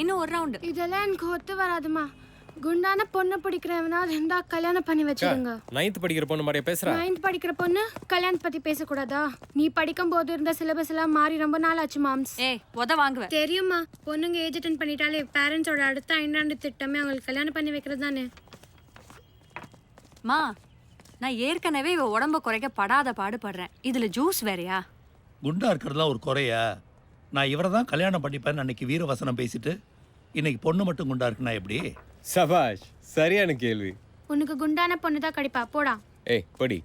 இன்னும் ஒரு ரவுண்ட். இதெல்லாம் எனக்கு ஒத்து வராதுமா. குண்டான பொண்ணு பிடிக்கிறவனா இருந்தா கல்யாணம் பண்ணி வச்சிருங்க. 9th படிக்கிற பொண்ணு மாதிரியா பேசுற? 9th படிக்கிற பொண்ணு கல்யாணம் பத்தி பேசக்கூடாதா? நீ படிக்கும் போது இருந்த சிலபஸ் எல்லாம் மாறி ரொம்ப நாள் ஆச்சு மாம்ஸ். ஏய் உத வாங்குவேன். தெரியுமா, பொண்ணுங்க ஏஜ் அட்டன் பண்ணிட்டாலே பேரண்ட்ஸோட அடுத்த 5 ஆண்டு திட்டமே அவங்களுக்கு கல்யாணம் பண்ணி வைக்கிறது தானே. மா, நான் ஏற்கனவே இவ உடம்ப குறைக்க படாத பாடுபடுறேன். இதுல ஜூஸ் வேறயா? குண்டா இருக்கிறதுலாம் ஒரு குறையா? நான் இவரை தான் கல்யாணம் பண்ணிப்பேன் அன்னைக்கு வீரவசனம் பேசிட்டு இன்னைக்கு பொண்ணு மட்டும் குண்டா இருக்குன்னா எப்படி? சபாஷ், சரியான கேள்வி. உனக்கு குண்டான பொண்ணு தான் கிடைப்பா, போடா. ஏய் படி.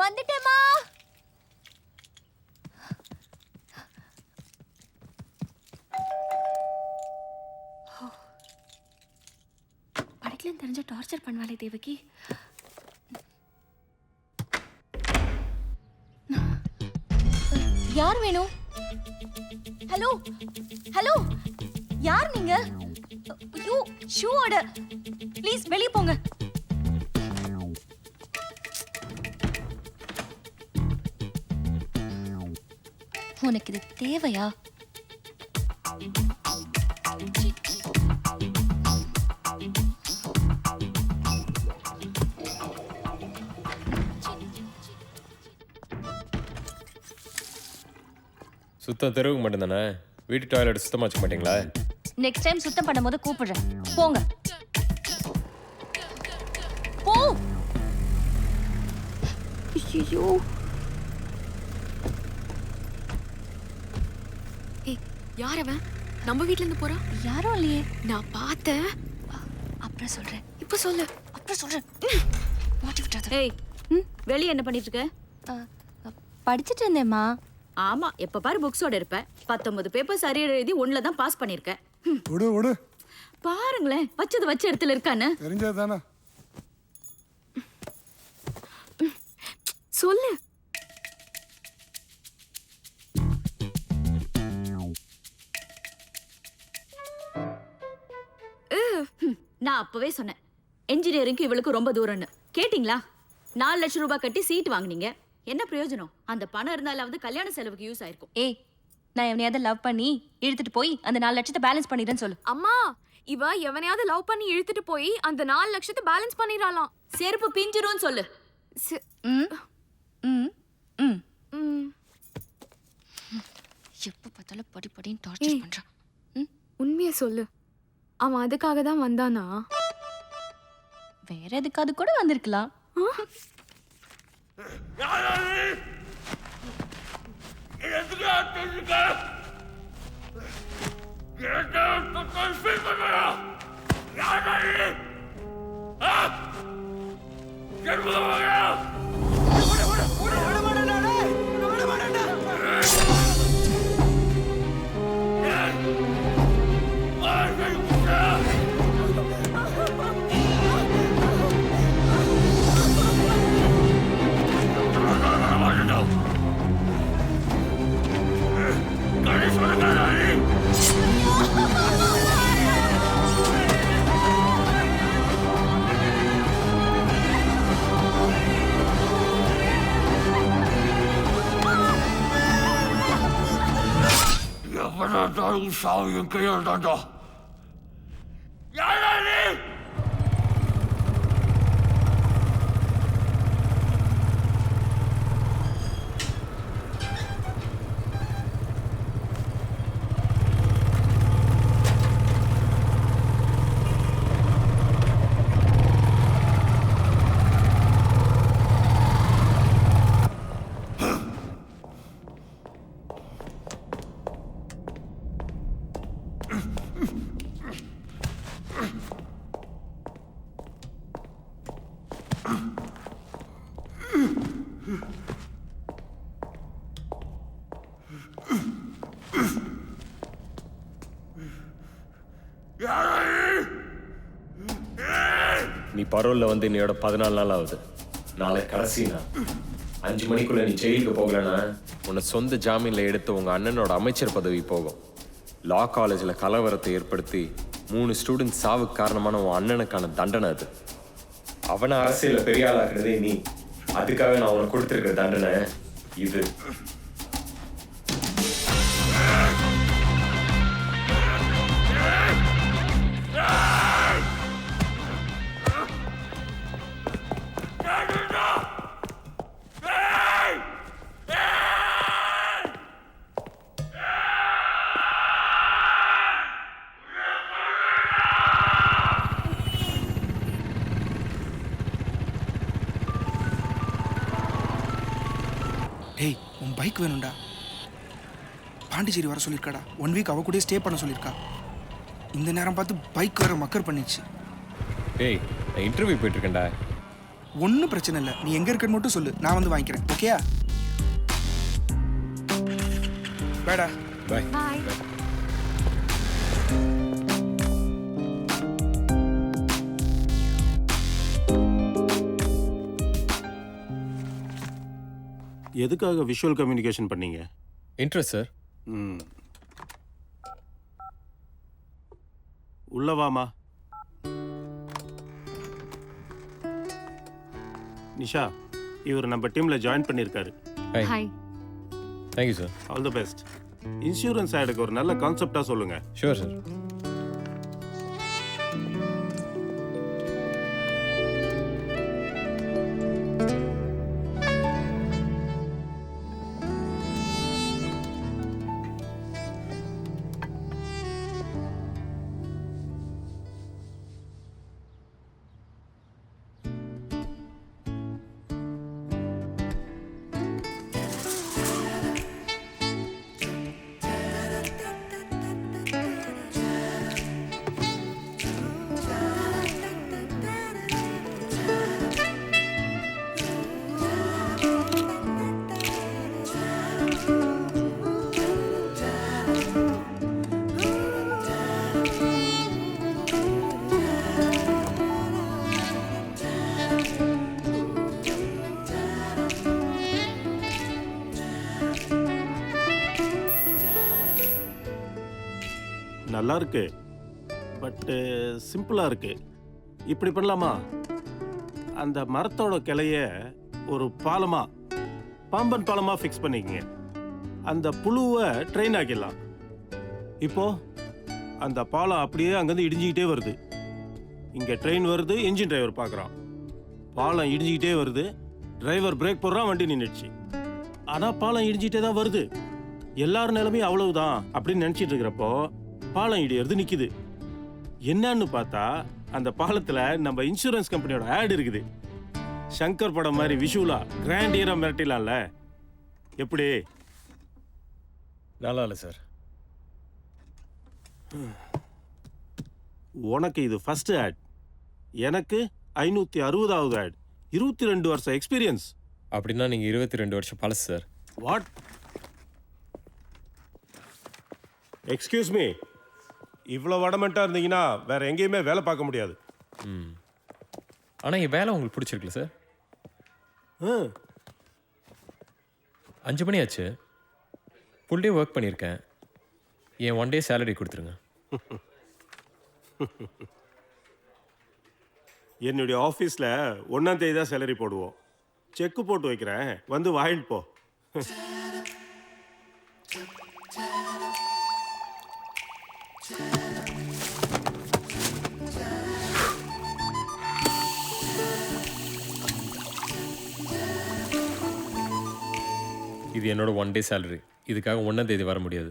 வந்துட்டேமா. படிக்கலன்னு தெரிஞ்ச டார்ச்சர் பண்ணுவாளே தேவகி. யார் வேணும்? ஹலோ ஹலோ, யார் நீங்க? ஐயோ, ஷூ ஆர்டர். ப்ளீஸ் வெளியே போங்க. உனக்கு இது தேவையா? சுத்தம் தெருவுக்கு மட்டும் தானே? வீட்டு டாய்லெட் சுத்தமா வச்சுக்க மாட்டீங்களா? நெக்ஸ்ட் டைம் சுத்தம் பண்ணும்போது கூப்பிடுறேன். போங்க. போ. ஐயோ. யார் அவன்? நம்ம வீட்ல இருந்து போறான்? யாரும் இல்லையே. நான் பார்த்தேன். அப்புறம் சொல்றேன். இப்ப சொல்லு. அப்புறம் சொல்றேன். மாட்டி விட்டுறாத. ஏய், வெளிய என்ன பண்ணிட்டு இருக்க? படிச்சிட்டு இருந்தேம்மா. ஆமா, எப்ப பாரு புக்ஸோட இருப்ப. 19 பேப்பர் சரியா எழுதி 1ல தான் பாஸ் பண்ணிருக்க. விடு விடு. பாருங்களேன், வச்சது வச்ச இடத்துல இருக்கானே. தெரிஞ்சதானே? சொல்லு. நான் அப்பவே சொன்னேன், என்ஜினியரிங்க்கு இவளுக்கு ரொம்ப தூரம்னு. கேட்டிங்களா? 4 லட்சம் ரூபாய் கட்டி சீட் வாங்குனீங்க. என்ன பிரயோஜனம்? அந்த பணம் இருந்தாலாவது கல்யாண செலவுக்கு யூஸ் ஆயிருக்கும். ஏய், நான் எவனையாவது லவ் பண்ணி இழுத்துட்டு போய் அந்த 4 லட்சத்தை பேலன்ஸ் பண்ணிடுறேன்னு சொல்லு. அம்மா, இவ எவனையாவது லவ் பண்ணி இழுத்துட்டு போய் அந்த 4 லட்சத்தை பேலன்ஸ் பண்ணிடலாம். செருப்பு பிஞ்சிரும்னு சொல்லு. எப்ப பார்த்தாலும் படி படின்னு டார்ச்சர் பண்றான். உண்மையை சொல்லு, அவன் அதுக்காக தான் வந்தானா? வேற எதுக்காவது கூட வந்திருக்கலாம். சாவு என் கையால் தாண்டா. யாரா நீ? நீ பரோலில் வந்து இன்னையோட 14 நாள் ஆகுது. நாளை கடைசி நாள். 5 மணிக்குள்ள நீ ஜெயிலுக்கு போகலன்னா உன்னை சொந்த ஜாமீனில் எடுத்து உங்கள் அண்ணனோட அமைச்சர் பதவி போகும். லா காலேஜில் கலவரத்தை ஏற்படுத்தி 3 ஸ்டூடெண்ட்ஸ் சாவுக்கு காரணமான உன் அண்ணனுக்கான தண்டனை அது. அவனை அரசியலில் பெரிய ஆளாக்குறதே நீ. அதுக்காக நான் உனக்கு கொடுத்துருக்கிற தண்டனை இது. டேய் உன் பைக் வேணும்டா. பாண்டிச்சேரி வர சொல்லியிருக்காடா. 1 வீக் அவ கூட ஸ்டே பண்ண சொல்லியிருக்கா. இந்த நேரம் பார்த்து பைக் வேற மக்கர் பண்ணிடுச்சு. டேய் நான் இன்டர்வியூ போயிட்டுருக்கேன்டா. ஒன்றும் பிரச்சனை இல்லை, நீ எங்கே இருக்கன்னு மட்டும் சொல்லு, நான் வந்து வாங்கிக்கிறேன். ஓகேயா? பாய்டா. பாய். பாய். எதுக்காக விஷுவல் கம்யூனிகேஷன் பண்ணீங்க? Interest sir. உள்ளவாமா. நிஷா, இவர் நம்ம டீம்ல ஜாயின் பண்ணியிருக்காரு. Hi. Thank you sir. All the best. Insurance ஆடுக்கு ஒரு நல்ல கான்செப்டா சொல்லுங்க. Sure sir. நல்லா இருக்கு, பட்டு சிம்பிளா இருக்கு. இப்படி பண்ணலாமா? அந்த மரத்தோட கிளைய ஒரு பாலமா, பாம்பன் பாலமா ஃபிக்ஸ் பண்ணிக்கங்க. அந்த புழுவை ட்ரெயின் ஆக்கிடலாம். இப்போ அந்த பாலம் அப்படியே அங்கேருந்து இடிஞ்சிக்கிட்டே வருது. இங்கே ட்ரெயின் வருது, இன்ஜின் டிரைவர் பார்க்குறான். பாலம் இடிஞ்சிக்கிட்டே வருது, டிரைவர் பிரேக் போடுறான், வண்டி நின்றுச்சு. ஆனால் பாலம் இடிஞ்சிட்டே தான் வருது. எல்லார் நிலைமையும் அவ்வளவுதான் அப்படின்னு நினச்சிட்டு இருக்கிறப்போ பாலம் இடியறது நிற்கிது. என்னன்னு பார்த்தா அந்த பாலத்தில் நம்ம இன்சூரன்ஸ் கம்பெனியோட ஆட் இருக்குது. சங்கர் படம் மாதிரி விஷுவலா கிராண்டியரா மிரட்டிலாம்ல. எப்படி? நல்லா இல்லை சார். உனக்கு இது ஃபர்ஸ்ட் ஆட், எனக்கு 560வது ஆட். 22 வருஷம் எக்ஸ்பீரியன்ஸ். அப்படின்னா நீங்கள் 22 வருஷம் பழசு சார். வாட்? எக்ஸ்கியூஸ் மீ, இவ்வளோ வடமெண்ட்டாக இருந்தீங்கன்னா வேற எங்கேயுமே வேலை பார்க்க முடியாது. ஆனால் என் வேலை உங்களுக்கு பிடிச்சிருக்குல்ல சார்? 5 மணி ஆச்சு, ஃபுல் டே ஒர்க் பண்ணியிருக்கேன். என் 1 டே சேலரி கொடுத்துருங்க. என்னுடைய ஆஃபீஸில் 1ஆம் தேதி தான் சேலரி போடுவோம். செக்கு போட்டு வைக்கிறேன், வந்து வாங்கிட்டு போ. இது என்னோட 1 டே சேலரி. இதுக்காக 1ஆம் தேதி வர முடியாது.